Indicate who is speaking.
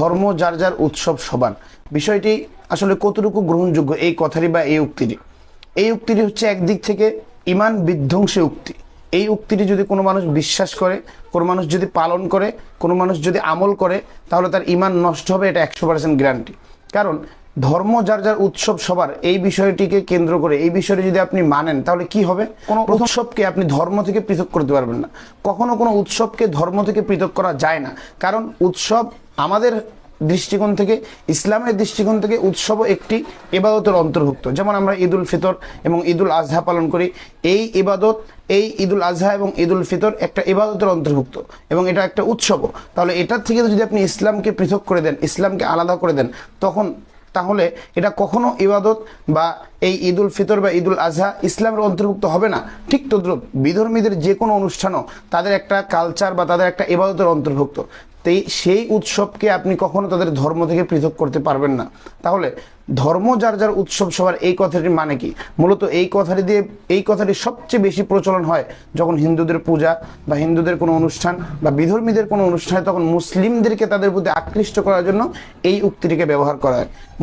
Speaker 1: ধর্ম যার যার উৎসব সবার বিষয়টি আসলে কতটুকু গ্রহণযোগ্য এই কথাটি বা এই উক্তিটি হচ্ছে একদিক থেকে ইমান বিধ্বংসী উক্তি। এই উক্তিটি যদি কোনো মানুষ বিশ্বাস করে, কোনো মানুষ যদি পালন করে, কোনো মানুষ যদি আমল করে, তাহলে তার ইমান নষ্ট হবে, এটা 100% গ্যারান্টি। কারণ ধর্ম যার যার উৎসব সবার এই বিষয়টিকে কেন্দ্র করে এই বিষয়টি যদি আপনি মানেন, তাহলে কি হবে? কোনো উৎসবকে আপনি ধর্ম থেকে পৃথক করতে পারবেন না। কখনো কোনো উৎসবকে ধর্ম থেকে পৃথক করা যায় না। কারণ উৎসব আমাদের দৃষ্টিকোণ থেকে, ইসলামের দৃষ্টিকোণ থেকে উৎসবও একটি ইবাদতের অন্তর্ভুক্ত। যেমন আমরা ঈদ উল ফিতর এবং ঈদ উল আজহা পালন করি। এই ইবাদত, এই ঈদ উল আজহা এবং ঈদ উল ফিতর একটা ইবাদতের অন্তর্ভুক্ত এবং এটা একটা উৎসবও। তাহলে এটার থেকে যদি আপনি ইসলামকে পৃথক করে দেন, ইসলামকে আলাদা করে দেন, তাহলে এটা কখনো ইবাদত বা এই ঈদ উল ফিতর বা ঈদ উল আজহা ইসলামের অন্তর্ভুক্ত হবে না। ঠিক তদ্রুপ বিধর্মীদের যে কোনো অনুষ্ঠানও তাদের একটা কালচার বা তাদের একটা ইবাদতের অন্তর্ভুক্ত। তাই সেই উৎসবকে আপনি কখনো তাদের ধর্ম থেকে পৃথক করতে পারবেন না। তাহলে ধর্ম যার যার উৎসব সবার এই কথাটির মানে কি? মূলত এই কথাটি সবচেয়ে বেশি প্রচলন হয় যখন হিন্দুদের পূজা বা হিন্দুদের কোনো অনুষ্ঠান বা বিধর্মীদের কোনো অনুষ্ঠানে, তখন মুসলিমদেরকে তাদের প্রতি আকৃষ্ট করার জন্য এই উক্তিটিকে ব্যবহার করা হয়।